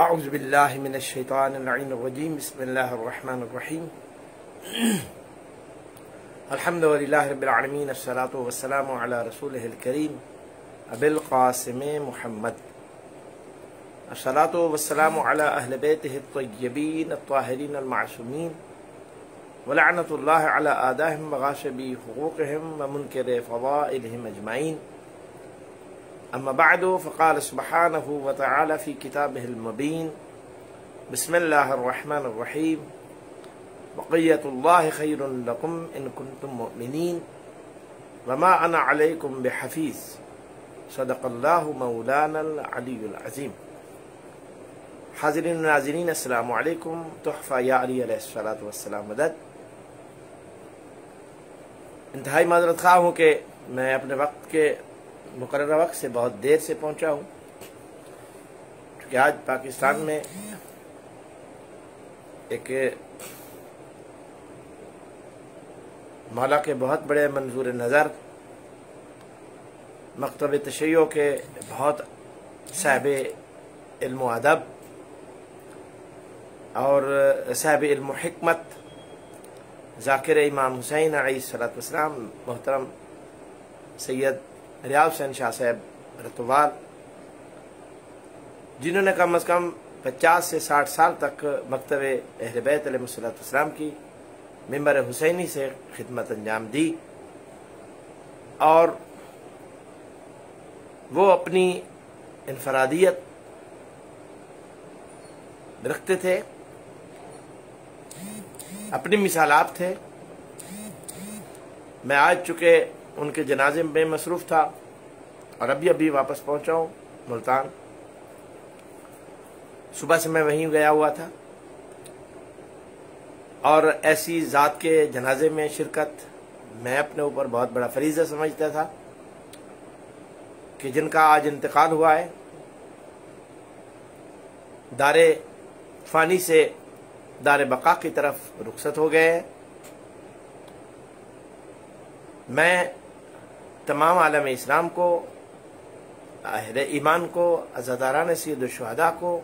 اعوذ باللہ من الشیطان اللعین الرجیم بسم اللہ الرحمن الرحیم الحمد للہ رب العالمین الصلاۃ والسلام علی رسولہ الکریم ابی القاسم محمد الصلاۃ والسلام علی اہل بیتہ الطیبین الطاہرین المعصومین ولعنۃ اللہ علی اعدائہم وغاصبی حقوقہم ومنکر فضائلہم اجمعین. اما بعد فقال سبحانہ وتعالی فی کتابہ المبین بسم اللہ الرحمن الرحیم بقیۃ اللہ خیر لکم ان کنتم مؤمنین وما انا علیکم بحفیظ صدق اللہ مولانا العلی العظیم. حاضرین و ناظرین السلام علیکم. تحفہ یا علی علیہ الصلوۃ والسلام مدد. انتہائی معذرت خواہ ہوں کہ میں اپنے وقت کے مقررہ وقت سے بہت دیر سے پہنچا ہوں، کیونکہ آج پاکستان میں ایک مولا کے بہت بڑے منظور نظر مکتب تشیع کے بہت صاحب علم و ادب اور صاحب علم و حکمت ذاکر امام حسین علیہ الصلوۃ والسلام محترم سید ریاض حسین شاہ صاحب رتوال، جنہوں نے کم از کم 50 سے 60 سال تک مکتب اہل بیت علیہ الصلوۃ والسلام کی ممبر حسینی سے خدمت انجام دی، اور وہ اپنی انفرادیت رکھتے تھے، اپنی مثالات تھے. میں آج چکے ان کے جنازے میں مصروف تھا اور ابھی واپس پہنچا ہوں ملتان. صبح سے میں وہیں گیا ہوا تھا، اور ایسی ذات کے جنازے میں شرکت میں اپنے اوپر بہت بڑا فریضہ سمجھتا تھا کہ جن کا آج انتقال ہوا ہے، دار فانی سے دار بقا کی طرف رخصت ہو گئے ہیں. میں تمام عالم اسلام کو، اہل ایمان کو، عزاداران سید الشہداء کو،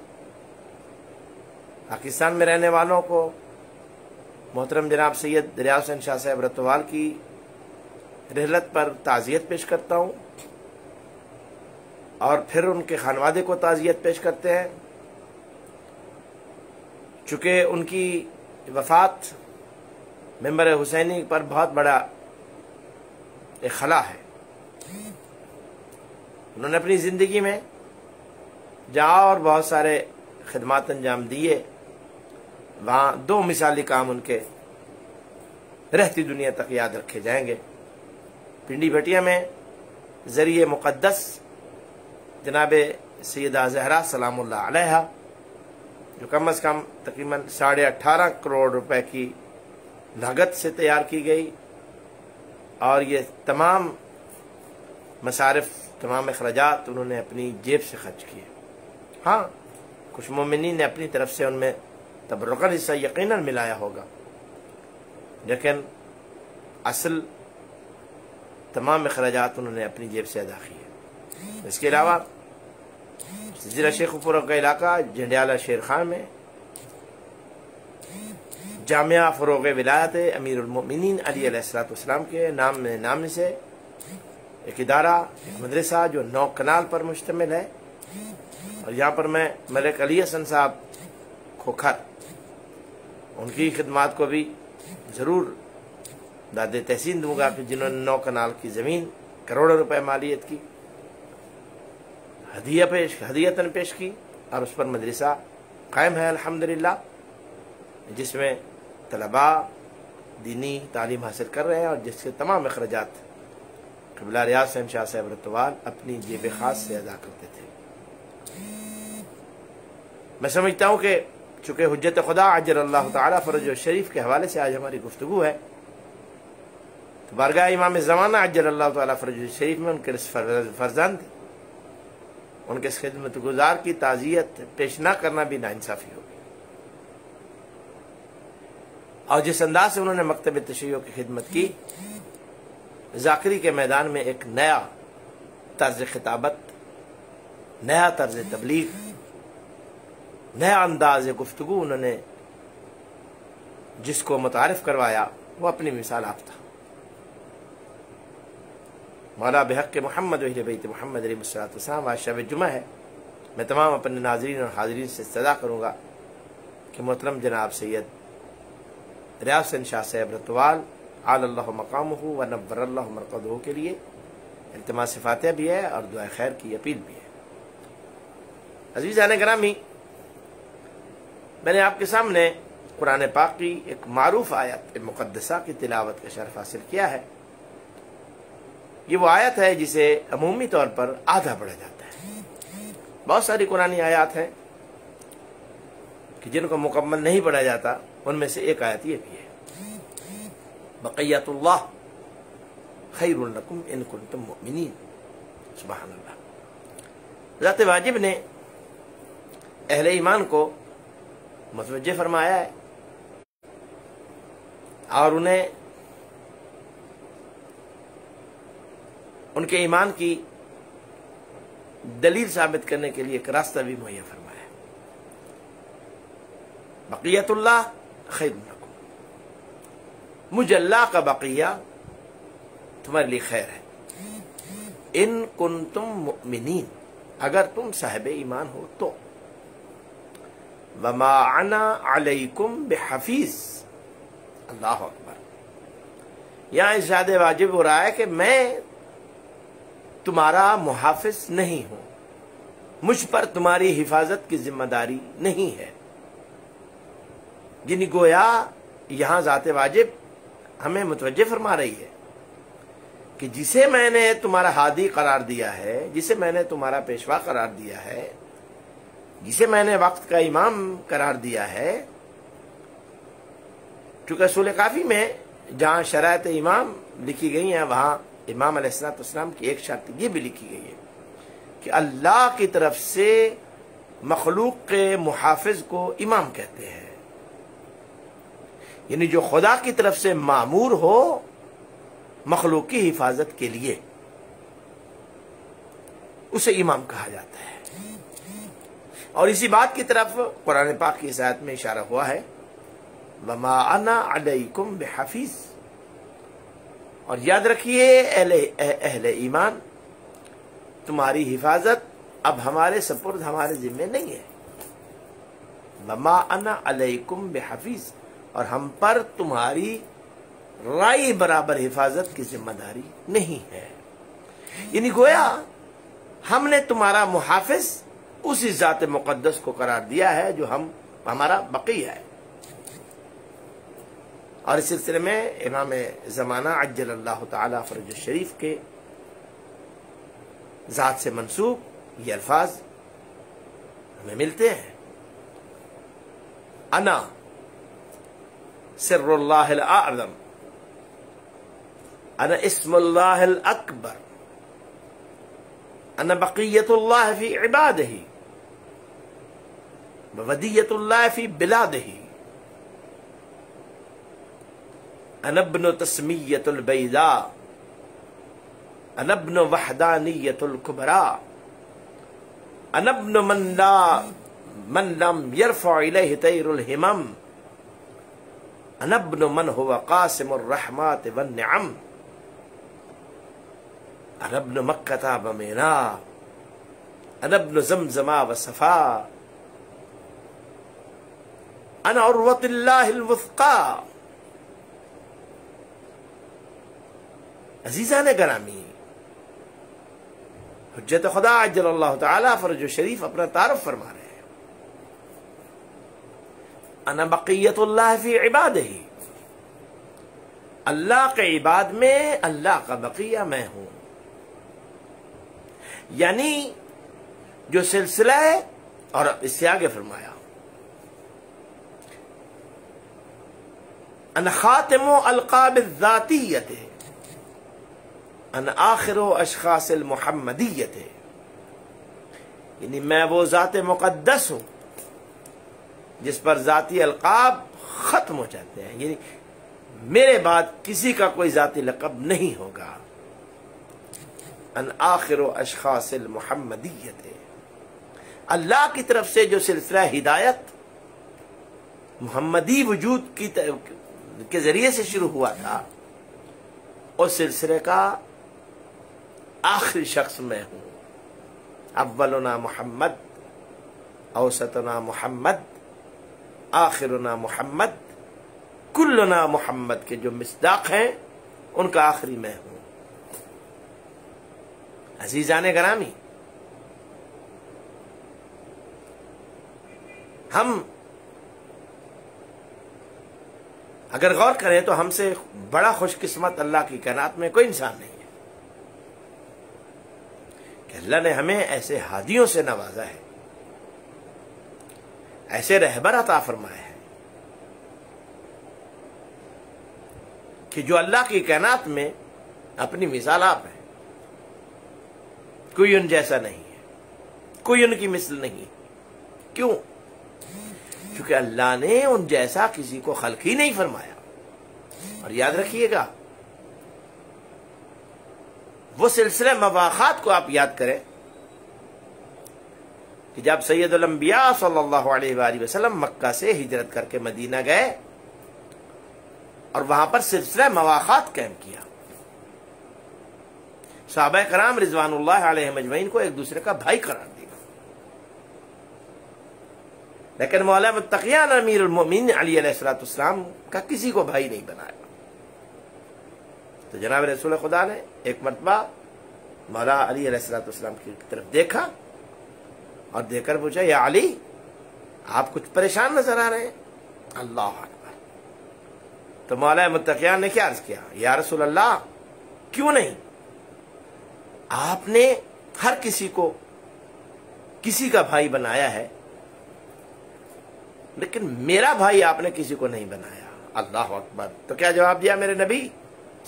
پاکستان میں رہنے والوں کو، محترم جناب سید ریاض حسین شاہ صاحب رتوال کی رحلت پر تعزیت پیش کرتا ہوں، اور پھر ان کے خانوادے کو تعزیت پیش کرتے ہیں، چونکہ ان کی وفات ممبر حسینی پر بہت بڑا ایک خلا ہے. انہوں نے اپنی زندگی میں جہاں اور بہت سارے خدمات انجام دیے، وہاں 2 مثالی کام ان کے رہتی دنیا تک یاد رکھے جائیں گے. پنڈی بھٹیا میں ذریعہ مقدس جناب سیدہ زہرا سلام اللہ علیہا، جو کم از کم تقریباً 18.5 کروڑ روپے کی لاگت سے تیار کی گئی، اور یہ تمام مصارف، تمام اخراجات انہوں نے اپنی جیب سے خرچ کیے. ہاں، کچھ مومنین نے اپنی طرف سے ان میں تبرکاً حصہ یقیناً ملایا ہوگا، لیکن اصل تمام اخراجات انہوں نے اپنی جیب سے ادا کیے. اس کے علاوہ ضلع شیخ پورہ کا علاقہ جنڈیالہ شیر خان میں جامعہ فروغ ولایت امیر المؤمنین علی علیہ السلام کے نام سے ایک ادارہ، ایک مدرسہ جو 9 کنال پر مشتمل ہے، اور یہاں پر میں ملک علی حسن صاحب کھوکھر ان کی خدمات کو بھی ضرور داد تحسین دوں گا کہ جنہوں نے 9 کنال کی زمین کروڑوں روپے مالیت کی ہدیتاً پیش کی، اور اس پر مدرسہ قائم ہے الحمدللہ، جس میں طلباء دینی تعلیم حاصل کر رہے ہیں، اور جس کے تمام اخراجات قبلہ ریاض حسین شاہ صاحب رتوال اپنی جیب خاص سے ادا کرتے تھے. میں سمجھتا ہوں کہ چونکہ حجت خدا عجل اللہ تعالی فرج و شریف کے حوالے سے آج ہماری گفتگو ہے، تو بارگاہ امام زمانہ عجل اللہ تعالی فرج و شریف میں ان کے فرزند، ان کے خدمت گزار کی تعزیت پیش نہ کرنا بھی ناانصافی ہوگی. اور جس انداز سے انہوں نے مکتب تشیع کی خدمت کی، ذاکری کے میدان میں ایک نیا طرز خطابت، نیا طرز تبلیغ نیا انداز گفتگو انہوں نے جس کو متعارف کروایا وہ اپنی مثال آپ تھا۔ مولا بحق محمد و اہل بیت محمد علیہ السلام آج شب جمعہ ہے، میں تمام اپنے ناظرین اور حاضرین سے استدعا کروں گا کہ محترم جناب سید ریاض حسین شاہ صاحب رتوال عال اللہ مقامہ و نور اللہ مرقدہ کے لیے التماس فاتحہ بھی ہے اور دعائے خیر کی اپیل بھی ہے۔ عزیزان گرامی، میں نے آپ کے سامنے قرآن پاک کی ایک معروف آیت مقدسہ کی تلاوت کا شرف حاصل کیا ہے۔ یہ وہ آیت ہے جسے عمومی طور پر آدھا پڑھا جاتا ہے۔ بہت ساری قرآنی آیات ہیں کہ جن کو مکمل نہیں پڑھا جاتا، ان میں سے ایک آیت یہ بھی ہے، بقیت اللہ خیر لکم ان کنتم مؤمنین۔ سبحان اللہ۔ ذات واجب نے اہل ایمان کو متوجہ فرمایا ہے اور انہیں ان کے ایمان کی دلیل ثابت کرنے کے لیے ایک راستہ بھی مہیا فرمایا ہے۔ بقیت اللہ خیر لکم، مجھے اللہ کا بقیہ تمہارے لیے خیر ہے، ان کنتم مؤمنین، اگر تم صاحب ایمان ہو تو، وما انا علیکم بحفیظ۔ اللہ اکبر۔ یہاں ارشاد واجب ہو رہا ہے کہ میں تمہارا محافظ نہیں ہوں، مجھ پر تمہاری حفاظت کی ذمہ داری نہیں ہے۔ یعنی گویا یہاں ذات واجب ہمیں متوجہ فرما رہی ہے کہ جسے میں نے تمہارا ہادی قرار دیا ہے، جسے میں نے تمہارا پیشوا قرار دیا ہے، جسے میں نے وقت کا امام قرار دیا ہے، چونکہ اصول کافی میں جہاں شرائط امام لکھی گئی ہیں وہاں امام علیہ السلام کی ایک شرط یہ بھی لکھی گئی ہے کہ اللہ کی طرف سے مخلوق کے محافظ کو امام کہتے ہیں، یعنی جو خدا کی طرف سے مامور ہو مخلوق کی حفاظت کے لیے، اسے امام کہا جاتا ہے۔ اور اسی بات کی طرف قرآن پاک کی اس آیت میں اشارہ ہوا ہے، وما انا علیکم بحفیظ۔ اور یاد رکھیے اہل ایمان، تمہاری حفاظت اب ہمارے سپرد، ہمارے ذمہ نہیں ہے۔ وما انا علیکم بحفیظ، اور ہم پر تمہاری رائی برابر حفاظت کی ذمہ داری نہیں ہے۔ یعنی گویا ہم نے تمہارا محافظ اسی ذات مقدس کو قرار دیا ہے جو ہمارا بقیہ ہے۔ اور اس سلسلے میں امام زمانہ عجل اللہ تعالی فرج الشریف کے ذات سے منسوب یہ الفاظ ہمیں ملتے ہیں، انا سر اللہ الاعظم، انا اسم اللہ الاکبر، انا بقیت اللہ فی عبادہ وودیت اللہ فی بلادہ، انا ابن تسمیت البیضاء، انا ابن وحدانیت الکبریٰ، انا ابن من لم یرفع الیہ طیر الہمم، انا ابن من هو قاسم الرحمات والنعم، انا ابن مکہ ومینا، انا ابن زمزما وصفا، انا عروۃ اللہ الوثقی۔ عزیزان گرامی، حجت خدا عجل اللہ تعالی فرج شریف اپنا تعارف فرما رہے ہیں، انا بقیت اللہ فی عبادہ، اللہ کے عباد میں اللہ کا بقیہ میں ہوں۔ یعنی جو سلسلہ ہے، اور اس سے آگے فرمایا انا خاتم القاب الذاتیت، انا آخر اشخاص المحمدیت، یعنی میں وہ ذات مقدس ہوں جس پر ذاتی القاب ختم ہو جاتے ہیں، یعنی میرے بعد کسی کا کوئی ذاتی لقب نہیں ہوگا۔ ان آخر اشخاص المحمدیت، اللہ کی طرف سے جو سلسلہ ہدایت محمدی وجود کے ذریعے سے شروع ہوا تھا، اس سلسلے کا آخری شخص میں ہوں۔ اولنا محمد، اوسطنا محمد، آخرنا محمد، کلنا محمد کے جو مصداق ہیں ان کا آخری میں ہوں۔ عزیزان گرامی، ہم اگر غور کریں تو ہم سے بڑا خوش قسمت اللہ کی کائنات میں کوئی انسان نہیں ہے کہ اللہ نے ہمیں ایسے ہادیوں سے نوازا ہے، ایسے رہبر عطا فرمائے ہیں کہ جو اللہ کی کائنات میں اپنی مثال آپ ہیں، کوئی ان جیسا نہیں ہے، کوئی ان کی مثل نہیں۔ کیوں؟ کیونکہ اللہ نے ان جیسا کسی کو خلق ہی نہیں فرمایا۔ اور یاد رکھیے گا، وہ سلسلہ مواخات کو آپ یاد کریں کہ جب سید الانبیاء صلی اللہ علیہ وآلہ وسلم مکہ سے ہجرت کر کے مدینہ گئے اور وہاں پر سلسلہ مواخات قائم کیا، صحابہ کرام رضوان اللہ علیہ مجمعین کو ایک دوسرے کا بھائی قرار دیا، لیکن مولا متقیان امیر المؤمنین علی علیہ السلام کا کسی کو بھائی نہیں بنایا۔ تو جناب رسول خدا نے ایک مرتبہ مولا علی علیہ السلام کی طرف دیکھا اور دیکھ کر پوچھا، یا علی، آپ کچھ پریشان نظر آ رہے ہیں؟ اللہ اکبر۔ تو مولا متقیان نے کیا عرض کیا، یا رسول اللہ، کیوں نہیں؟ آپ نے ہر کسی کو کسی کا بھائی بنایا ہے، لیکن میرا بھائی آپ نے کسی کو نہیں بنایا۔ اللہ اکبر۔ تو کیا جواب دیا میرے نبی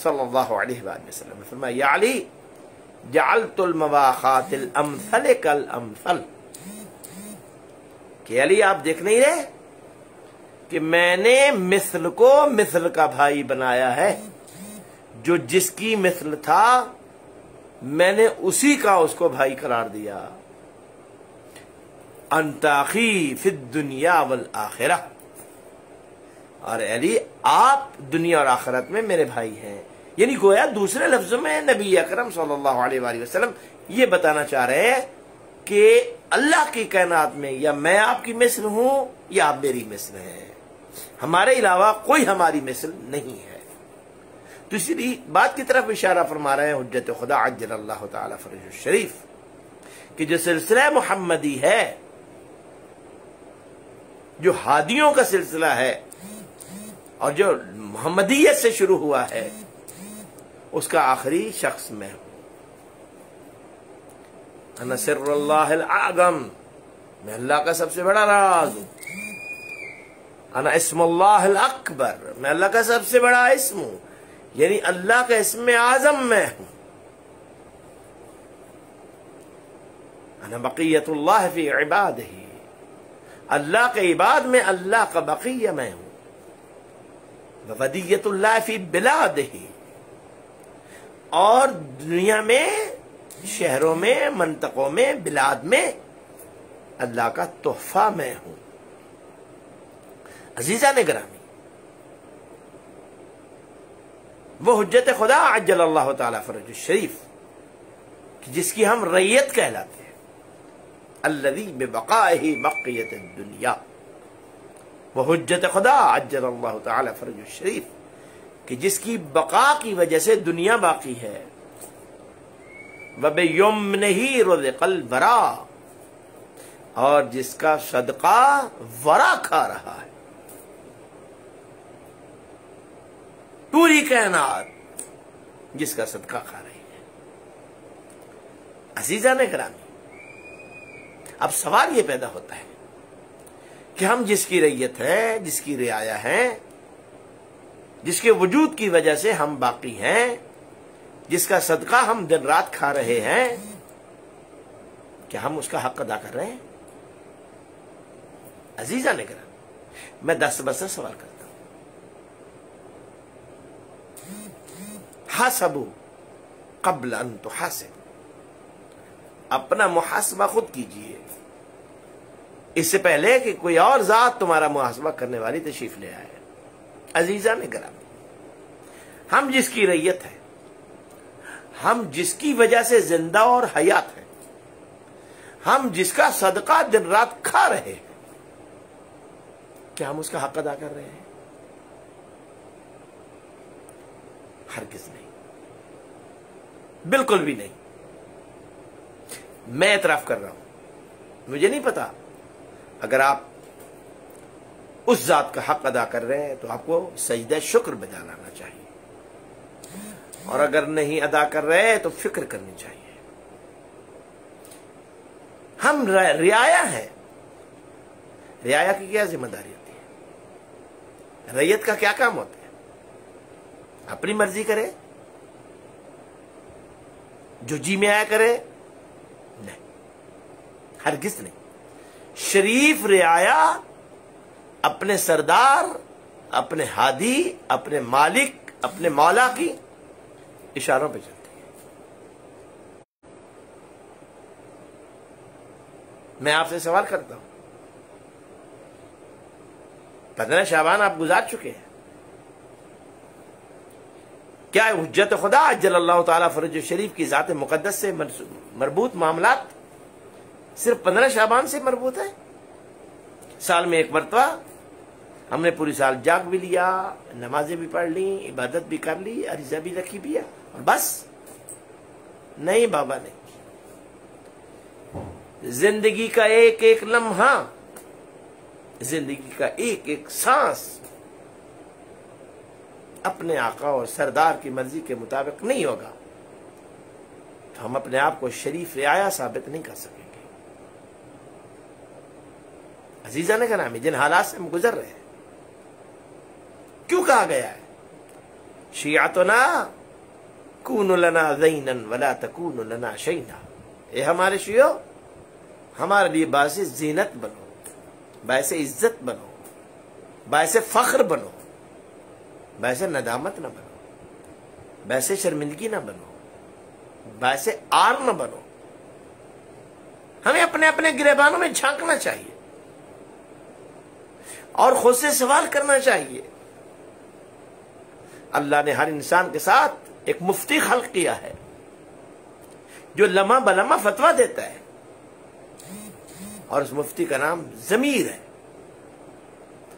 صلی اللہ علیہ وآلہ وسلم نے؟ فرمایا، یا علی، جعلت المواخات الامثل کالامثل، کہ علی آپ دیکھ نہیں رہے کہ میں نے مثل کو مثل کا بھائی بنایا ہے، جو جس کی مثل تھا میں نے اسی کا اس کو بھائی قرار دیا۔ انت اخی فی الدنیا والآخرہ، اور علی آپ دنیا اور آخرت میں میرے بھائی ہیں۔ یعنی گویا دوسرے لفظوں میں نبی اکرم صلی اللہ علیہ وآلہ وسلم یہ بتانا چاہ رہے ہیں کہ اللہ کی کائنات میں یا میں آپ کی مثل ہوں یا آپ میری مثل ہیں، ہمارے علاوہ کوئی ہماری مثل نہیں ہے۔ دوسری بات کی طرف اشارہ فرما رہے ہیں حجت خدا عجل اللہ تعالی فرجہ الشریف، کہ جو سلسلہ محمدی ہے، جو ہادیوں کا سلسلہ ہے اور جو محمدیت سے شروع ہوا ہے، اس کا آخری شخص میں ہوں۔ انا سر اللہ الاعظم، میں اللہ کا سب سے بڑا راز ہوں۔ انا اسم اللہ الاکبر، میں اللہ کا سب سے بڑا اسم ہوں، یعنی اللہ کا اسم اعظم میں ہوں۔ انا بقیت اللہ فی عبادہ، اللہ کے عباد میں اللہ کا بقیہ میں ہوں۔ ودیت اللہ فی بلادہ، اور دنیا میں، شہروں میں، منطقوں میں، بلاد میں اللہ کا تحفہ میں ہوں۔ عزیزان گرامی، وہ حجت خدا عجل اللہ تعالی فرج الشریف جس کی ہم ریت کہلاتے ہیں، الذی ببقائہ بقیت الدنیا، وہ حجت خدا عجل اللہ تعالی فرج الشریف کہ جس کی بقا کی وجہ سے دنیا باقی ہے، وَبِيُمْنِهِ رُزِقَ الْوَرَى، اور جس کا صدقہ ورا کھا رہا ہے، پوری کائنات جس کا صدقہ کھا رہی ہے۔ عزیزان گرامی، اب سوال یہ پیدا ہوتا ہے کہ ہم جس کی ریت ہیں، جس کی رعایا ہیں، جس کے وجود کی وجہ سے ہم باقی ہیں، جس کا صدقہ ہم دن رات کھا رہے ہیں، کیا ہم اس کا حق ادا کر رہے ہیں؟ عزیزان گرامی، میں 10 بس سوال کرتا ہوں۔ حاسبوا قبل ان تحاسبوا، اپنا محاسبہ خود کیجئے اس سے پہلے کہ کوئی اور ذات تمہارا محاسبہ کرنے والی تشریف لے آئے۔ عزیزان گرامی، ہم جس کی رعیت ہیں، ہم جس کی وجہ سے زندہ اور حیات ہیں، ہم جس کا صدقہ دن رات کھا رہے ہیں، کیا ہم اس کا حق ادا کر رہے ہیں؟ ہرگز نہیں، بالکل بھی نہیں۔ میں اعتراف کر رہا ہوں، مجھے نہیں پتا، اگر آپ اس ذات کا حق ادا کر رہے ہیں تو آپ کو سجدہ شکر بجا لانا چاہیے، اور اگر نہیں ادا کر رہے تو فکر کرنی چاہیے۔ ہم رعایا ہیں، رعایا کی کیا ذمہ داری ہوتی ہے؟ رعیت کا کیا کام ہوتا ہے؟ اپنی مرضی کرے، جو جی میں آیا کرے؟ نہیں، ہرگز نہیں۔ شریف رعایا اپنے سردار، اپنے ہادی، اپنے مالک، اپنے مولا کی اشاروں پہ چلتی ہے۔ میں آپ سے سوال کرتا ہوں، 15 شعبان آپ گزار چکے ہیں، کیا حجت خدا جل اللہ تعالیٰ فرج شریف کی ذات مقدس سے مربوط معاملات صرف 15 شعبان سے مربوط ہے؟ سال میں ایک مرتبہ ہم نے پوری سال جاگ بھی لیا، نمازیں بھی پڑھ لی، عبادت بھی کر لی، عریضہ بھی رکھی بھی ہے، اور بس؟ نہیں بابا، نہیں۔ زندگی کا ایک ایک لمحہ، زندگی کا ایک ایک سانس اپنے آقا اور سردار کی مرضی کے مطابق نہیں ہوگا تو ہم اپنے آپ کو شریف رعایا ثابت نہیں کر سکیں گے۔ عزیزان گرامی، جن حالات سے ہم گزر رہے ہیں، کیوں کہا گیا ہے شیعتنا کونوا لنا زینا ولا تکونوا لنا شیئا؟ اے ہمارے شیعو، ہمارے لیے باعث زینت بنو، باعث عزت بنو، باعث فخر بنو، باعث ندامت نہ بنو، باعث شرمندگی نہ بنو، باعث آر نہ بنو۔ ہمیں اپنے اپنے گریبانوں میں جھانکنا چاہیے اور خود سے سوال کرنا چاہیے۔ اللہ نے ہر انسان کے ساتھ ایک مفتی خلق کیا ہے جو لمحہ بلمحہ فتویٰ دیتا ہے، اور اس مفتی کا نام ضمیر ہے،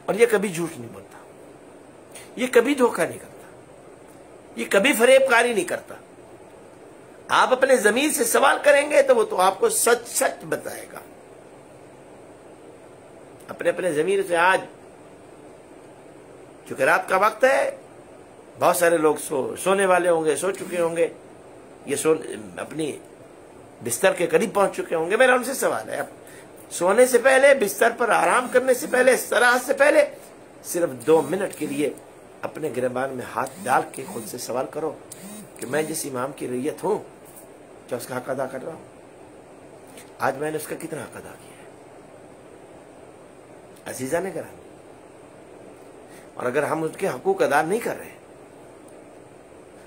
اور یہ کبھی جھوٹ نہیں بولتا، یہ کبھی دھوکہ نہیں کرتا، یہ کبھی فریب کاری نہیں کرتا۔ آپ اپنے ضمیر سے سوال کریں گے تو وہ تو آپ کو سچ سچ بتائے گا۔ اپنے اپنے ضمیر سے آج، چونکہ رات کا وقت ہے، بہت سارے لوگ سونے والے ہوں گے، سو چکے ہوں گے، یہ اپنی بستر کے قریب پہنچ چکے ہوں گے۔ میرا ان سے سوال ہے، سونے سے پہلے، بستر پر آرام کرنے سے پہلے، استراحت سے پہلے، صرف 2 منٹ کے لیے اپنے گریبان میں ہاتھ ڈال کے خود سے سوال کرو کہ میں جس امام کی رعیت ہوں، کیا اس کا حق ادا کر رہا ہوں؟ آج میں نے اس کا کتنا حق ادا کیا ہے؟ عزیزان گرامی، اور اگر ہم اس کے حقوق ادا نہیں کر رہے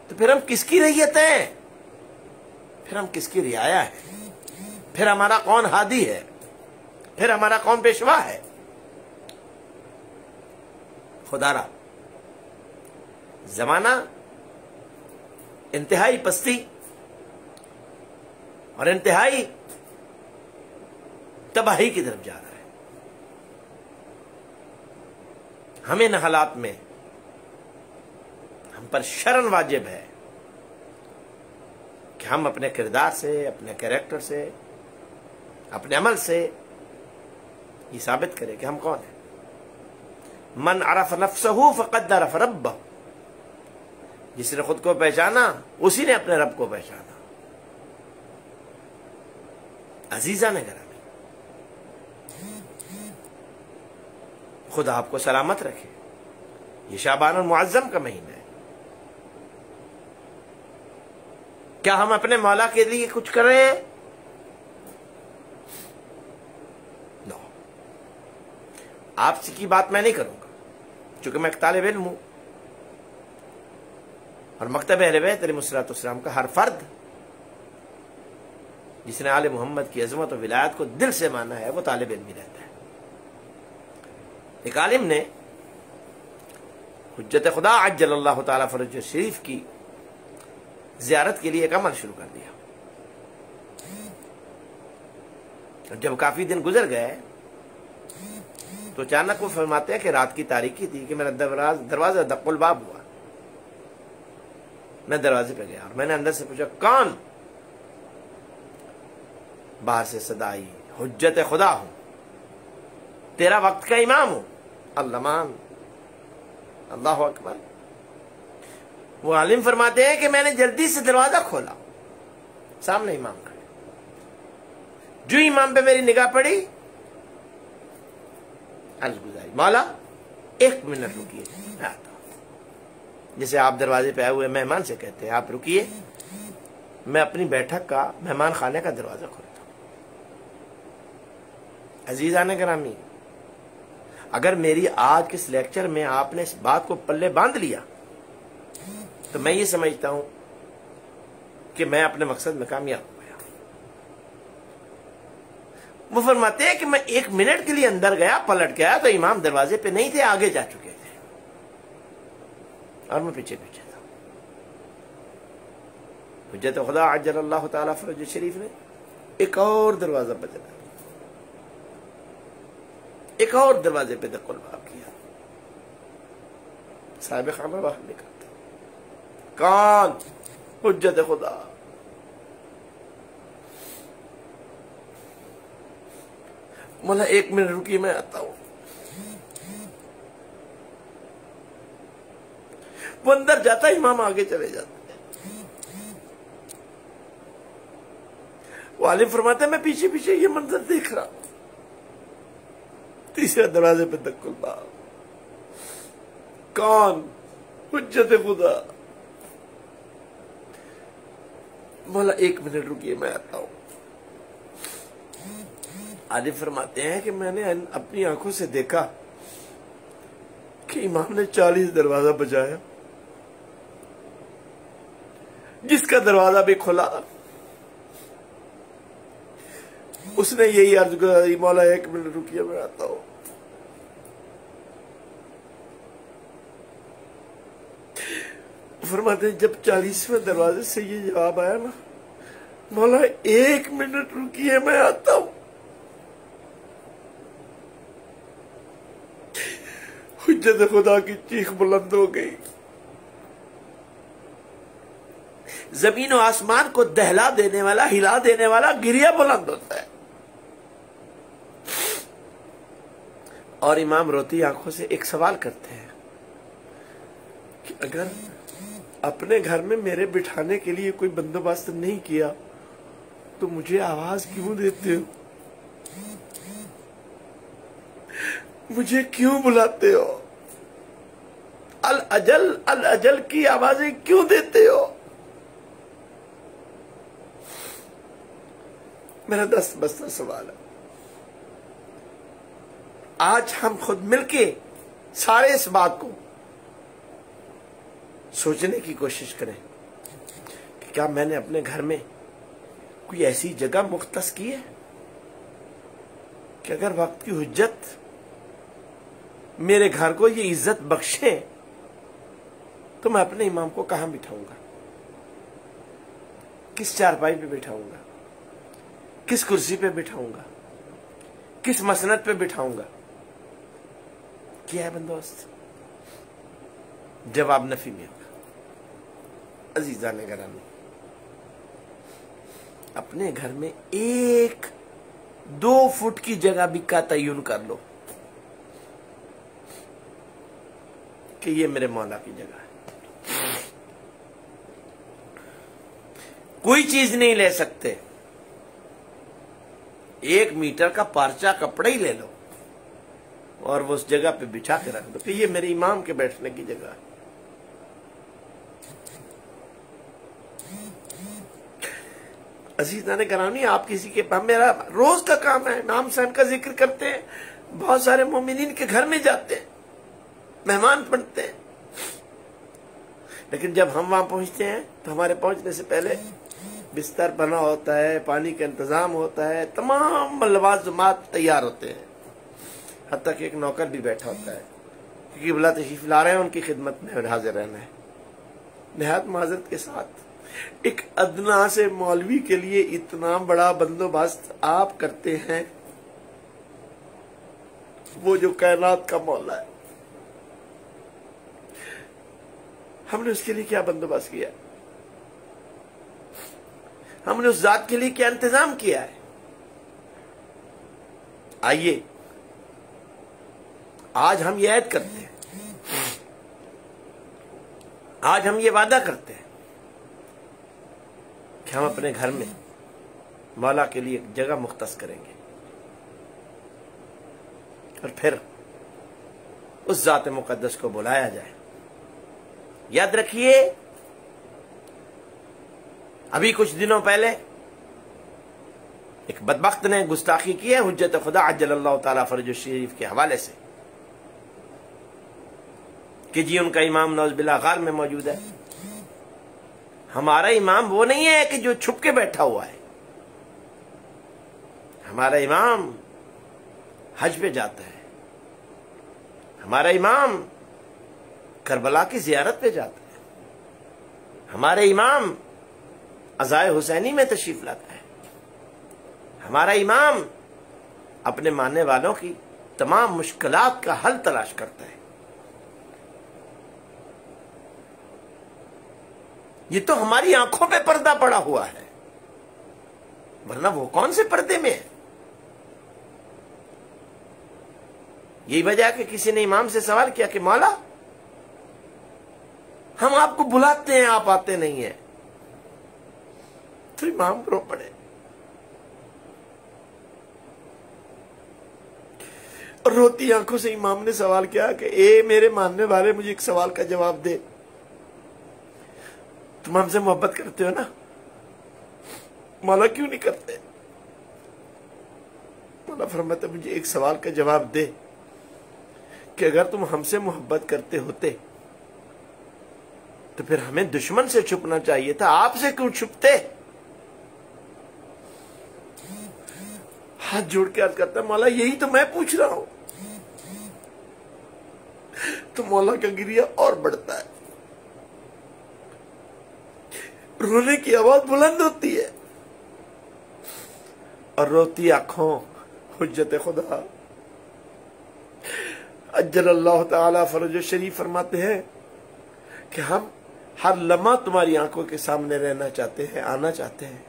تو پھر ہم کس کی رعیت ہیں؟ پھر ہم کس کی رعایا ہیں؟ پھر ہمارا کون ہادی ہے؟ پھر ہمارا کون پیشوا ہے؟ خدا را، زمانہ انتہائی پستی اور انتہائی تباہی کی طرف جا رہا ہے۔ ہمیں ان حالات میں ہم پر شرن واجب ہے کہ ہم اپنے کردار سے، اپنے کیریکٹر سے، اپنے عمل سے یہ ثابت کریں کہ ہم کون ہیں۔ من عرف نفسہ فقد عرف ربہ، جس نے خود کو پہچانا اسی نے اپنے رب کو پہچانا۔ عزیزان گرامی، خدا آپ کو سلامت رکھے۔ یہ شعبان المعظم کا مہینہ ہے، کیا ہم اپنے مولا کے لیے کچھ کر رہے ہیں؟ نو۔ آپ سے کی بات میں نہیں کروں گا، چونکہ میں ایک طالب علم ہوں، اور مکتب اہل بیت علیہ الصلوۃ والسلام کا ہر فرد جس نے آل محمد کی عظمت و ولایت کو دل سے مانا ہے وہ طالب علم ہی رہتا ہے۔ ایک عالم نے حجت خدا عجل اللہ تعالی فرج شریف کی زیارت کے لیے ایک عمل شروع کر دیا. جب کافی دن گزر گئے تو اچانک وہ فرماتے ہیں کہ رات کی تاریکی تھی کہ میرا دروازہ دق الباب ہوا. میں دروازے پہ گیا اور میں نے اندر سے پوچھا کون؟ باہر سے صدا آئی حجت خدا ہوں، تیرا وقت کا امام ہوں. اللہمان اللہ اکبر. وہ عالم فرماتے ہیں کہ میں نے جلدی سے دروازہ کھولا، سامنے امام کھڑے. جو امام پہ میری نگاہ پڑی عرض گزاری مولا 1 منٹ رکیے میں آتا ہوں. جسے آپ دروازے پہ آئے ہوئے مہمان سے کہتے ہیں آپ رکیے، میں اپنی بیٹھک کا مہمان خانے کا دروازہ کھولتا ہوں. عزیزان گرامی، اگر میری آج کے اس لیکچر میں آپ نے اس بات کو پلے باندھ لیا تو میں یہ سمجھتا ہوں کہ میں اپنے مقصد میں کامیاب ہو گیا. وہ فرماتے ہیں کہ میں 1 منٹ کے لیے اندر گیا، پلٹ گیا تو امام دروازے پہ نہیں تھے، آگے جا چکے تھے اور میں پیچھے پیچھے تھا. حجت خدا عجل اللہ تعالی فرج شریف نے ایک اور دروازہ بجایا، ایک اور دروازے پہ دق الباب کیا. صاحب خانہ باہر نکلتے، کون؟ حجت خدا. مولا 1 منٹ رکی میں آتا ہوں. وہ اندر جاتا امام آگے چلے جاتے. وہ عالم فرماتے ہیں میں پیچھے پیچھے یہ منظر دیکھ رہا ہوں. تیسرے دروازے پہ دق الباب، کون؟ حجت خدا. مولا 1 منٹ رکیے میں آتا ہوں. عالم فرماتے ہیں کہ میں نے اپنی آنکھوں سے دیکھا کہ امام نے 40 دروازہ بجایا، جس کا دروازہ بھی کھلا اس نے یہی عرض گزاری مولا 1 منٹ رکیے میں آتا ہوں. فرماتے ہیں جب 40ویں دروازے سے یہ جواب آیا نا مولا 1 منٹ رکیے میں آتا ہوں، حجت خدا کی چیخ بلند ہو گئی. زمین و آسمان کو دہلا دینے والا، ہلا دینے والا گریہ بلند ہوتا ہے. اور امام روتی آنکھوں سے ایک سوال کرتے ہیں کہ اگر اپنے گھر میں میرے بٹھانے کے لیے کوئی بندوبست نہیں کیا تو مجھے آواز کیوں دیتے ہو؟ مجھے کیوں بلاتے ہو؟ الاجل الاجل کی آوازیں کیوں دیتے ہو؟ میرا دست بستہ سوال ہے. آج ہم خود مل کے سارے اس بات کو سوچنے کی کوشش کریں کہ کیا میں نے اپنے گھر میں کوئی ایسی جگہ مختص کی ہے کہ اگر وقت کی حجت میرے گھر کو یہ عزت بخشے تو میں اپنے امام کو کہاں بٹھاؤں گا؟ کس چارپائی پہ بٹھاؤں گا؟ کس کرسی پہ بٹھاؤں گا؟ کس مسند پہ بٹھاؤں گا؟ کیا ہے بندوبست؟ جواب نفی میں ہوگا. عزیزان گرامی، اپنے گھر میں 1-2 فٹ کی جگہ بھی کا تعین کر لو کہ یہ میرے مولا کی جگہ ہے. کوئی چیز نہیں لے سکتے، 1 میٹر کا پارچہ کپڑا ہی لے لو اور وہ اس جگہ پہ بچھا کے رکھ دو کہ یہ میرے امام کے بیٹھنے کی جگہ ہے. عزیزان گرامی، آپ کسی کے پاس، میرا روز کا کام ہے، نام حسین کا ذکر کرتے ہیں، بہت سارے مومنین کے گھر میں جاتے ہیں، مہمان بنتے ہیں، لیکن جب ہم وہاں پہنچتے ہیں تو ہمارے پہنچنے سے پہلے بستر بنا ہوتا ہے، پانی کا انتظام ہوتا ہے، تمام لوازمات تیار ہوتے ہیں. حتیٰ کہ ایک نوکر بھی بیٹھا ہوتا ہے کہ قبلہ تشریف لا رہے ہیں، ان کی خدمت میں حاضر رہنا ہے۔ نہایت معذرت کے ساتھ ایک ادنا سے مولوی کے لیے اتنا بڑا بندوبست آپ کرتے ہیں، وہ جو کائنات کا مولا ہے، ہم نے اس کے لیے کیا بندوبست کیا؟ ہم نے اس ذات کے لیے کیا انتظام کیا ہے؟ آئیے آج ہم یہ عہد کرتے ہیں، آج ہم یہ وعدہ کرتے ہیں کہ ہم اپنے گھر میں مولا کے لیے ایک جگہ مختص کریں گے، اور پھر اس ذات مقدس کو بلایا جائے۔ یاد رکھیے، ابھی کچھ دنوں پہلے ایک بدبخت نے گستاخی کی ہے حجت خدا عجل اللہ تعالی فرج الشریف کے حوالے سے کہ جی ان کا امام نعوذ باللہ غار میں موجود ہے۔ ہمارا امام وہ نہیں ہے کہ جو چھپ کے بیٹھا ہوا ہے، ہمارا امام حج پہ جاتا ہے، ہمارا امام کربلا کی زیارت پہ جاتا ہے، ہمارا امام عزائے حسینی میں تشریف لاتا ہے، ہمارا امام اپنے ماننے والوں کی تمام مشکلات کا حل تلاش کرتا ہے۔ یہ تو ہماری آنکھوں پہ پردہ پڑا ہوا ہے، ورنہ وہ کون سے پردے میں ہے؟ یہی وجہ ہے کہ کسی نے امام سے سوال کیا کہ مولا ہم آپ کو بلاتے ہیں، آپ آتے نہیں ہیں، تو امام رو پڑے اور روتی آنکھوں سے امام نے سوال کیا کہ اے میرے ماننے والے، مجھے ایک سوال کا جواب دے، تم ہم سے محبت کرتے ہو نا؟ مولا کیوں نہیں کرتے؟ مولا فرماتا مجھے ایک سوال کا جواب دے کہ اگر تم ہم سے محبت کرتے ہوتے تو پھر ہمیں دشمن سے چھپنا چاہیے تھا، آپ سے کیوں چھپتے؟ ہاتھ جوڑ کے عرض کرتا مولا یہی تو میں پوچھ رہا ہوں۔ تو مولا کا گریہ اور بڑھتا ہے، رونے کی آواز بلند ہوتی ہے، اور روتی آنکھوں حجت خدا اجل اللہ تعالی فرج الشریف فرماتے ہیں کہ ہم ہر لمحہ تمہاری آنکھوں کے سامنے رہنا چاہتے ہیں، آنا چاہتے ہیں،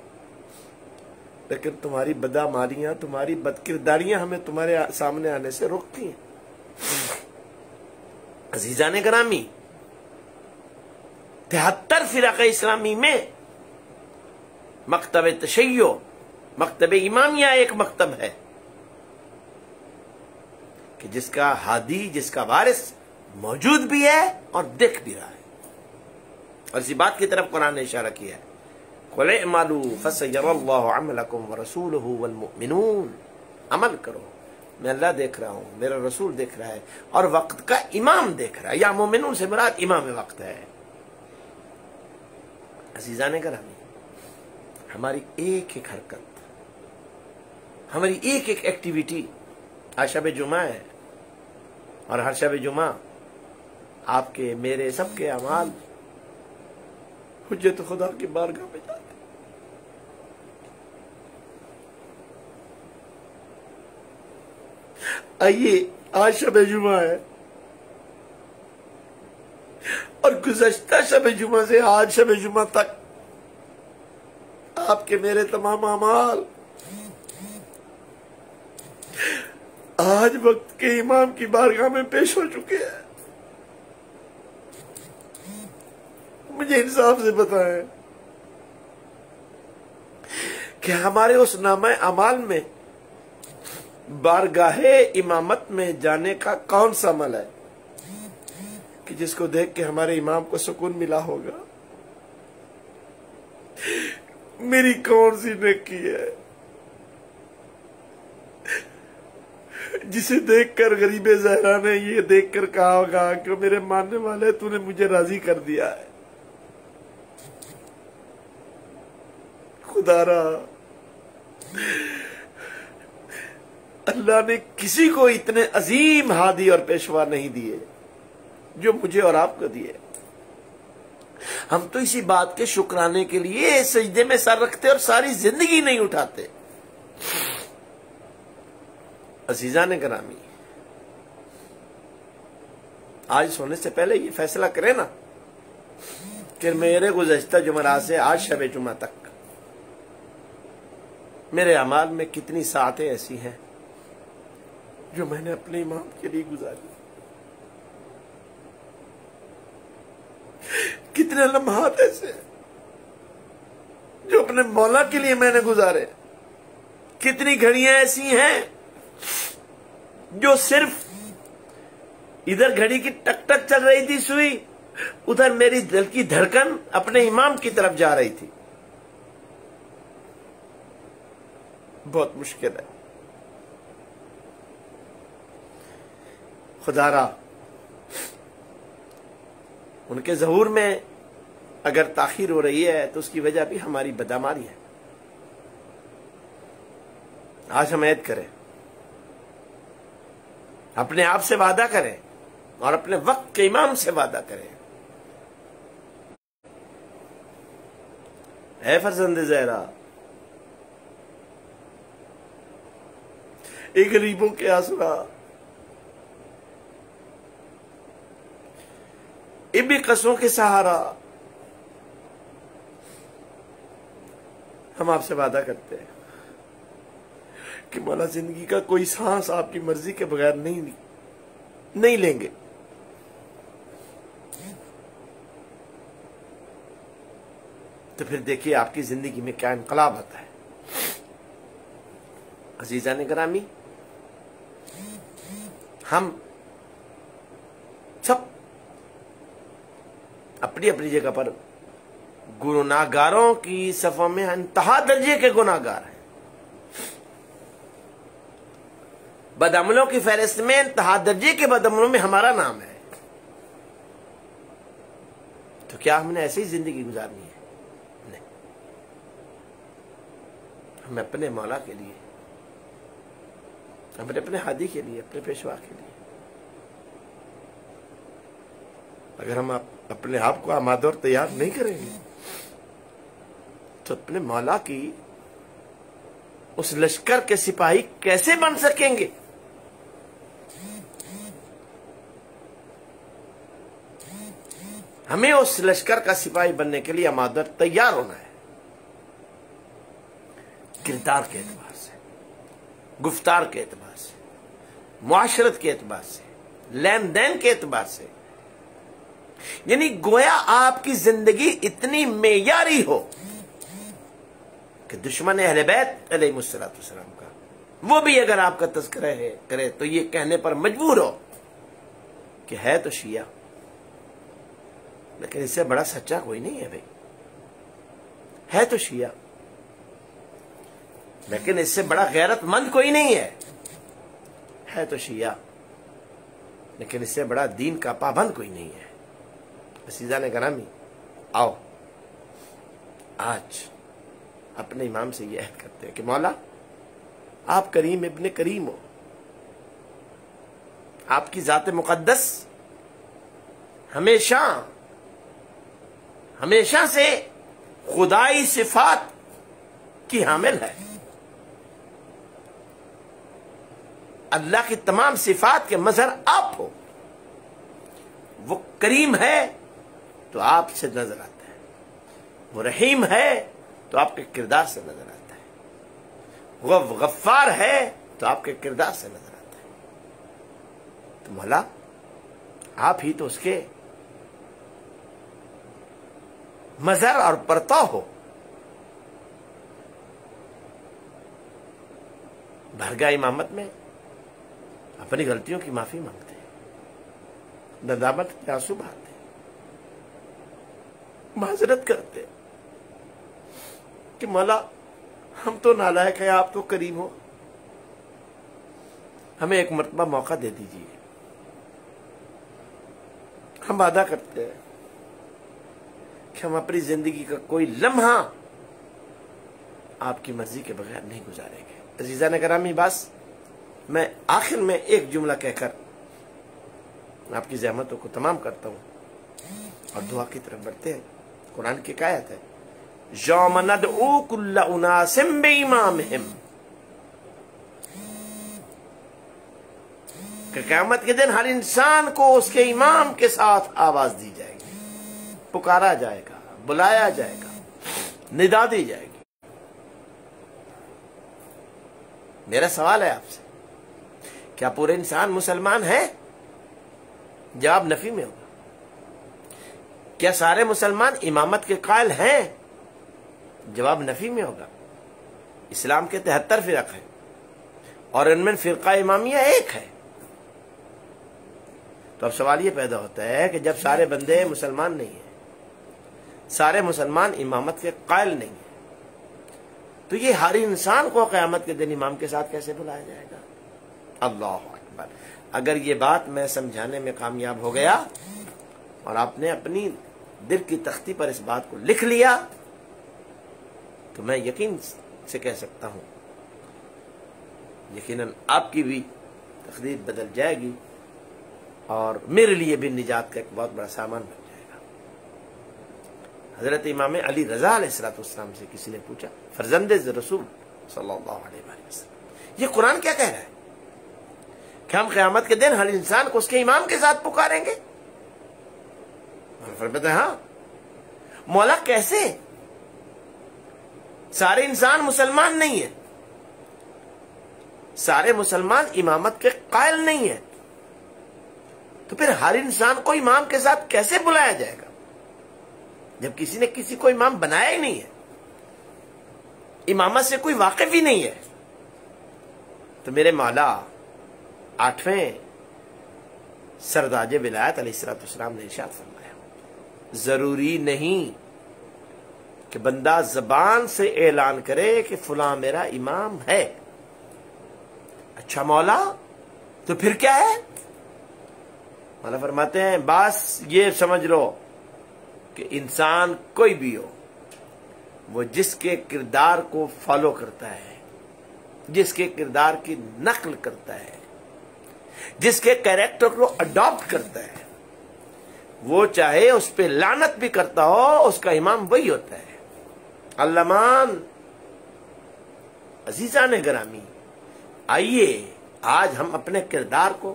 لیکن تمہاری بدعمالیاں، تمہاری بدکرداریاں ہمیں تمہارے سامنے آنے سے روکتی ہیں۔ عزیزان گرامی، 73 فرقہ اسلامی میں مکتب تشیع، مکتب امامیہ ایک مکتب ہے کہ جس کا ہادی، جس کا وارث موجود بھی ہے اور دیکھ بھی رہا ہے، اور اسی بات کی طرف قرآن نے اشارہ کیا ہے قُلِ اعْمَلُوا فَسَيَرَى اللَّهُ عَمَلَكُمْ وَرَسُولُهُ وَالْمُؤْمِنُونَ۔ عمل کرو، میں اللہ دیکھ رہا ہوں، میرا رسول دیکھ رہا ہے، اور وقت کا امام دیکھ رہا ہے، یا مومنون سے مراد امام وقت ہے۔ عزیزان گرامی، ہماری ایک ایک حرکت، ہماری ایک ایک ایکٹیویٹی، آج شب جمعہ ہے، اور ہر شب جمعہ آپ کے، میرے، سب کے اعمال حجت خدا کی بارگاہ میں جاتے۔ آئیے، آج شب جمعہ ہے، اور گزشتہ شب جمعہ سے آج شب جمعہ تک آپ کے میرے تمام اعمال آج وقت کے امام کی بارگاہ میں پیش ہو چکے ہیں۔ مجھے انصاف سے بتائیں کہ ہمارے اس نامہ اعمال میں بارگاہ امامت میں جانے کا کون سا عمل ہے کہ جس کو دیکھ کے ہمارے امام کو سکون ملا ہوگا؟ میری کون سی نیکی ہے جسے دیکھ کر غریب زہرا نے یہ دیکھ کر کہا ہوگا کہ میرے ماننے والے، تو نے مجھے راضی کر دیا ہے؟ خدا را اللہ نے کسی کو اتنے عظیم ہادی اور پیشوا نہیں دیے جو مجھے اور آپ کو دیے. ہم تو اسی بات کے شکرانے کے لیے سجدے میں سر رکھتے اور ساری زندگی نہیں اٹھاتے. عزیزان گرامی، آج سونے سے پہلے یہ فیصلہ کریں نا کہ میرے گزشتہ جمعرات سے آج شب جمعہ تک میرے اعمال میں کتنی ساعتیں ایسی ہیں جو میں نے اپنے امام کے لیے گزاری، کتنے لمحات ایسے ہیں جو اپنے مولا کے لیے میں نے گزارے، کتنی گھڑیاں ایسی ہیں جو صرف ادھر گھڑی کی ٹک ٹک چل رہی تھی سوئی، ادھر میری دل کی دھڑکن اپنے امام کی طرف جا رہی تھی. بہت مشکل ہے. خدا را ان کے ظہور میں اگر تاخیر ہو رہی ہے تو اس کی وجہ بھی ہماری بدعماری ہے. آج ہم عہد کریں، اپنے آپ سے وعدہ کریں اور اپنے وقت کے امام سے وعدہ کریں. اے فرزند زہرا، اے غریبوں کے آسرا، اے بے قصوں کے سہارا، ہم آپ سے وعدہ کرتے ہیں کہ مولا زندگی کا کوئی سانس آپ کی مرضی کے بغیر نہیں لیں گے. تو پھر دیکھیے آپ کی زندگی میں کیا انقلاب آتا ہے. عزیزان گرامی، ہم سب اپنی اپنی جگہ پر گناہگاروں کی صفوں میں انتہا درجے کے گناہگار ہیں. بدعملوں کی فہرست میں انتہا درجے کے بدعملوں میں ہمارا نام ہے. تو کیا ہم نے ایسی ہی زندگی گزارنی ہے؟ نہیں. ہم اپنے مولا کے لیے، ہم اپنے ہادی کے لیے، اپنے پیشوا کے لیے، اگر ہم اپنے آپ کو آمادہ اور تیار نہیں کریں گے تو اپنے مولا کی اس لشکر کے سپاہی کیسے بن سکیں گے؟ ہمیں اس لشکر کا سپاہی بننے کے لیے آمادہ اور تیار ہونا ہے. کردار کے اعتبار سے، گفتار کے اعتبار سے، معاشرت کے اعتبار سے، لین دین کے اعتبار سے. یعنی گویا آپ کی زندگی اتنی معیاری ہو کہ دشمن اہل بیت علیہ السلام کا وہ بھی اگر آپ کا تذکرہ کرے تو یہ کہنے پر مجبور ہو کہ ہے تو شیعہ، لیکن اس سے بڑا سچا کوئی نہیں ہے. بھائی ہے تو شیعہ، لیکن اس سے بڑا غیرت مند کوئی نہیں ہے. ہے تو شیعہ، لیکن اس سے بڑا دین کا پابند کوئی نہیں ہے. عزیزان گرامی، آؤ آج اپنے امام سے یہ عہد کرتے ہیں کہ مولا آپ کریم ابن کریم ہو، آپ کی ذات مقدس ہمیشہ سے خدائی صفات کی حامل ہے. اللہ کی تمام صفات کے مظہر آپ ہو. وہ کریم ہے تو آپ سے نظر آتا ہے، وہ رحیم ہے تو آپ کے کردار سے نظر آتا ہے، وہ غفار ہے تو آپ کے کردار سے نظر آتا ہے. تو مولا آپ ہی تو اس کے مظہر اور پرتو ہو. بارگاہ امامت میں اپنی غلطیوں کی معافی مانگتے ہیں، ندامت کے آنسو بہاتے ہیں، معذرت کرتے ہیں کہ مولا ہم تو نالائق ہیں، آپ تو کریم ہو، ہمیں ایک مرتبہ موقع دے دیجیے. ہم وعدہ کرتے ہیں کہ ہم اپنی زندگی کا کوئی لمحہ آپ کی مرضی کے بغیر نہیں گزاریں گے. عزیزان گرامی، بس میں آخر میں ایک جملہ کہہ کر آپ کی زحمتوں کو تمام کرتا ہوں اور دعا کی طرف بڑھتے ہیں۔ قرآن کی آیت ہے، یوم ندعو کل اناس بامامہم، کہ قیامت کے دن ہر انسان کو اس کے امام کے ساتھ آواز دی جائے گی، پکارا جائے گا، بلایا جائے گا، ندا دی جائے گی۔ میرا سوال ہے آپ سے، کیا پورے انسان مسلمان ہیں؟ جواب نفی میں ہوگا۔ کیا سارے مسلمان امامت کے قائل ہیں؟ جواب نفی میں ہوگا۔ اسلام کے 73 فرق ہیں اور ان میں فرقہ امامیہ ایک ہے۔ تو اب سوال یہ پیدا ہوتا ہے کہ جب سارے بندے مسلمان نہیں ہیں، سارے مسلمان امامت کے قائل نہیں ہیں، تو یہ ہر انسان کو قیامت کے دن امام کے ساتھ کیسے بلایا جائے گا؟ اللہ اکبر! اگر یہ بات میں سمجھانے میں کامیاب ہو گیا اور آپ نے اپنی دل کی تختی پر اس بات کو لکھ لیا تو میں یقین سے کہہ سکتا ہوں یقیناً آپ کی بھی تقدیر بدل جائے گی اور میرے لیے بھی نجات کا ایک بہت بڑا سامان بن جائے گا۔ حضرت امام علی رضا علیہ السلام سے کسی نے پوچھا، فرزند رسول صلی اللہ علیہ وسلم، یہ قرآن کیا کہہ رہا ہے کہ ہم قیامت کے دن ہر انسان کو اس کے امام کے ساتھ پکاریں گے؟ فرماتے ہیں ہاں۔ مولا کیسے؟ سارے انسان مسلمان نہیں ہیں، سارے مسلمان امامت کے قائل نہیں ہیں، تو پھر ہر انسان کو امام کے ساتھ کیسے بلایا جائے گا جب کسی نے کسی کو امام بنایا ہی نہیں ہے، امامت سے کوئی واقف ہی نہیں ہے؟ تو میرے مولا 8ویں سرداج ولایت علیہ السلام نے ارشاد فرمایا، ضروری نہیں کہ بندہ زبان سے اعلان کرے کہ فلاں میرا امام ہے۔ اچھا مولا تو پھر کیا ہے؟ مولا فرماتے ہیں بس یہ سمجھ لو کہ انسان کوئی بھی ہو، وہ جس کے کردار کو فالو کرتا ہے، جس کے کردار کی نقل کرتا ہے، جس کے کیریکٹر کو اڈاپٹ کرتا ہے، وہ چاہے اس پہ لعنت بھی کرتا ہو، اس کا امام وہی ہوتا ہے۔ علمان عزیزان گرامی، آئیے آج ہم اپنے کردار کو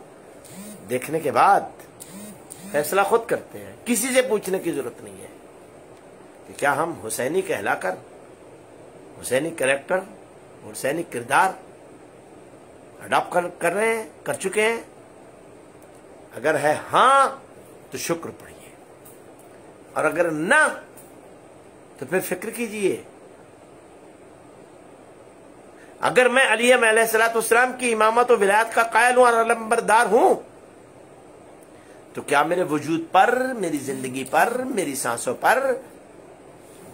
دیکھنے کے بعد فیصلہ خود کرتے ہیں، کسی سے پوچھنے کی ضرورت نہیں ہے کہ کیا ہم حسینی کہلا کر حسینی کریکٹر، حسینی کردار اڈاپٹ کر رہے ہیں، کر چکے ہیں؟ اگر ہے ہاں تو شکر پڑھیے، اور اگر نہ تو پھر فکر کیجئے۔ اگر میں علی علیہ السلام کی امامت و ولایت کا قائل ہوں اور علمبردار ہوں تو کیا میرے وجود پر، میری زندگی پر، میری سانسوں پر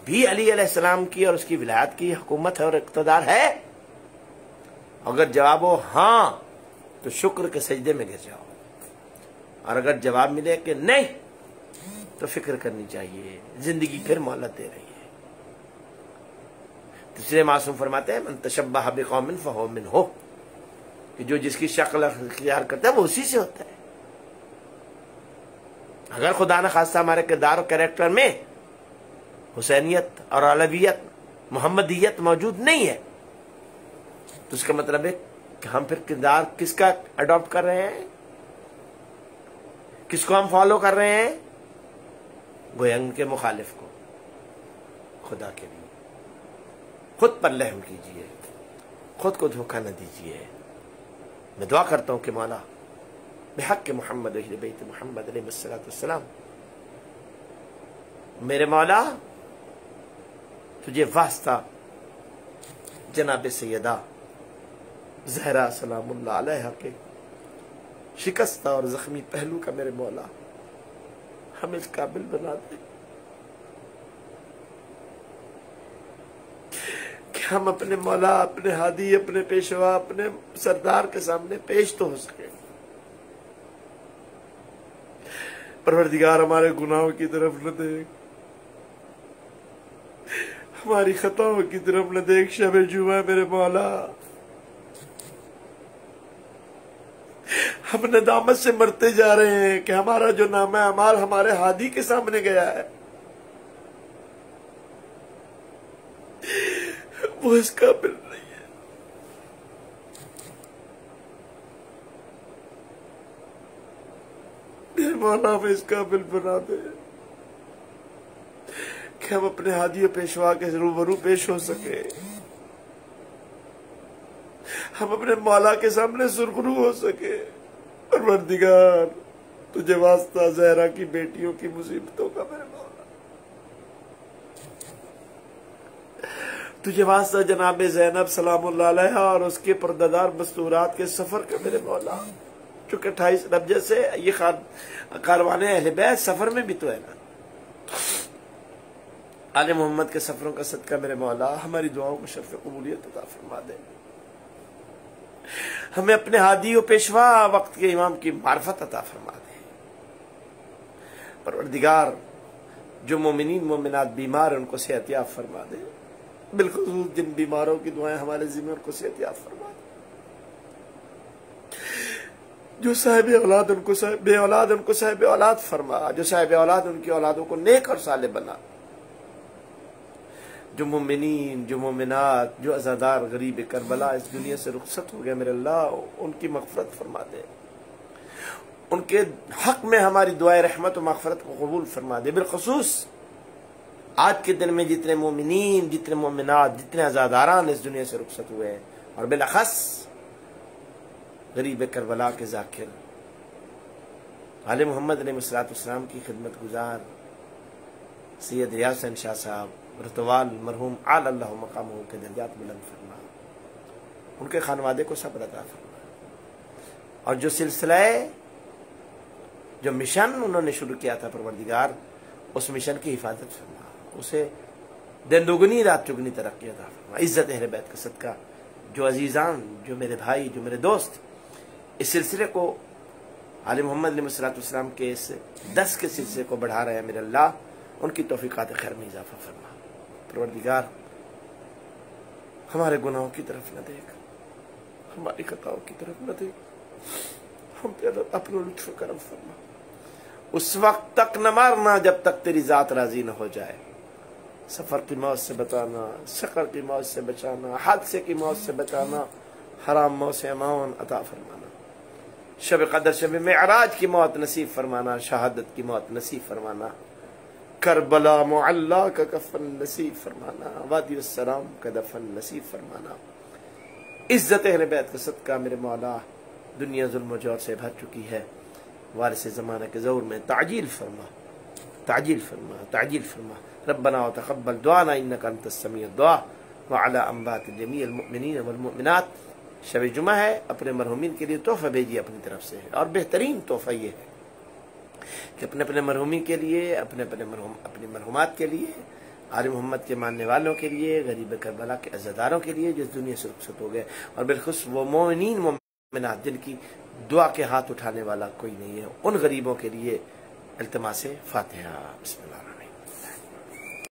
بھی علی علیہ السلام کی اور اس کی ولایت کی حکومت ہے اور اقتدار ہے؟ اگر جواب ہو ہاں تو شکر کے سجدے میں گر جاؤ، اور اگر جواب ملے کہ نہیں تو فکر کرنی چاہیے، زندگی پھر مہلت دے رہی ہے۔ تیسرے معصوم فرماتے ہیں من تشبہ بقوم فہو منہ، کہ جو جس کی شکل اختیار کرتا ہے وہ اسی سے ہوتا ہے۔ اگر خدا نہ خواستہ ہمارے کردار و کریکٹر میں حسینیت اور علویت، محمدیت موجود نہیں ہے تو اس کا مطلب ہے کہ ہم پھر کردار کس کا اڈاپٹ کر رہے ہیں، کس کو ہم فالو کر رہے ہیں؟ گویا ان کے مخالف کو۔ خدا کے لیے خود پر رحم کیجئے، خود کو دھوکہ نہ دیجئے۔ میں دعا کرتا ہوں کہ مولا بحق محمد اہل بیت محمد علیہ السلام، میرے مولا تجھے واسطہ جناب سیدہ زہرا سلام اللہ علیہا کے شکستہ اور زخمی پہلو کا میرے مولا ہم اس قابل بنا دے کہ ہم اپنے مولا، اپنے ہادی، اپنے پیشوا، اپنے سردار کے سامنے پیش تو ہو سکے۔ پروردگار ہمارے گناہوں کی طرف نہ دیکھ، ہماری خطاؤں کی طرف نہ دیکھ۔ شب جمعہ میرے مولا ہم ندامت سے مرتے جا رہے ہیں کہ ہمارا جو نامہ اعمال ہمارے ہادی کے سامنے گیا ہے وہ اس قابل نہیں ہے۔ اے مولا ہمیں اس قابل بنا دے کہ ہم اپنے ہادی و پیشوا کے روبرو پیش ہو سکے، ہم اپنے مولا کے سامنے سرخرو ہو سکے۔ پروردگار تجھے واسطہ زہرا کی بیٹیوں کی مصیبتوں کا میرے مولا، تجھے واسطہ جناب زینب سلام اللہ علیہ اور اس کے پردادار مستورات کے سفر کا میرے مولا، چونکہ 28 ربیع سے یہ کاروان اہل بیت سفر میں بھی تو ہے نا، آل محمد کے سفروں کا صدقہ میرے مولا ہماری دعاؤں کو شرف قبولیت عطا فرما دے، ہمیں اپنے ہادی و پیشوا وقت کے امام کی معرفت عطا فرما دے۔ پروردگار جو مومنین مومنات بیمار ہیں ان کو صحت یاب فرما دے، بالخصوص جن بیماروں کی دعائیں ہمارے ذمہ ان کو صحت یاب فرما دے، جو صاحب اولاد ان کو بے اولاد ان کو صاحب اولاد فرما، جو صاحب اولاد ان کی اولادوں کو نیک اور صالح بنا، جو مومنین جو مومنات جو عزادار غریب کربلا اس دنیا سے رخصت ہو گئے میرے اللہ ان کی مغفرت فرما دے، ان کے حق میں ہماری دعائے رحمت و مغفرت کو قبول فرما دے۔ بالخصوص آج کے دن میں جتنے مومنین جتنے مومنات جتنے عزاداران اس دنیا سے رخصت ہوئے ہیں، اور بالاخص غریب کربلا کے ذاکر آل محمد علیہ السلام کی خدمت گزار سید ریاض حسین شاہ صاحب رتوال مرحوم عال اللہ مقامہ کے درجات بلند فرما، ان کے خانوادے کو صبر عطا فرما، اور جو سلسلہ جو مشن انہوں نے شروع کیا تھا پروردگار اس مشن کی حفاظت فرما، اسے دن دگنی رات چگنی ترقی عطا فرما، عزت اہل بیت کا صدقہ جو عزیزان جو میرے بھائی جو میرے دوست اس سلسلے کو آل محمد علیہ السلام کے اس 10 کے سلسلے کو بڑھا رہے ہیں میرے اللہ ان کی توفیقات خیر میں اضافہ فرما۔ پروردگار ہمارے گناہوں کی طرف نہ دیکھ، ہماری خطاؤں کی طرف نہ دیکھ، ہم پہ اپنا لطف و کرم فرما، اس وقت تک نہ مارنا جب تک تیری ذات راضی نہ ہو جائے، سفر کی موت سے بچانا، سقر کی موت سے بچانا، حادثے کی موت سے بچانا، حرام موت سے امان عطا فرمانا، شب قدر شب معراج کی موت نصیب فرمانا، شہادت کی موت نصیب فرمانا، کربلا معلا کا کفن نصیب فرمانا، وادی السلام کا دفن نصیب فرمانا۔ عزت اہل بیت کا صدقہ میرے مولا دنیا ظلم و جور سے بھر چکی ہے، وارث زمانہ کے زور میں تعجیل فرما، تعجیل فرما، تعجیل فرما۔ ربنا وتقبل دعانا انك انت السميع الدعاء وعلى انبات جميع المؤمنین والمؤمنات۔ شب جمعہ ہے، اپنے مرحومین کے لیے تحفہ بھیجیے اپنی طرف سے، اور بہترین تحفہ یہ ہے کہ اپنے اپنے مرحومین کے لیے، اپنے مرحومات کے لیے، آل محمد کے ماننے والوں کے لیے، غریب کربلا کے عزاداروں کے لیے جو اس دنیا سے رخصت ہو گئے، اور بالخصوص وہ مومنین مومنات جن کی دعا کے ہاتھ اٹھانے والا کوئی نہیں ہے، ان غریبوں کے لیے التماس فاتحہ۔ بسم اللہ۔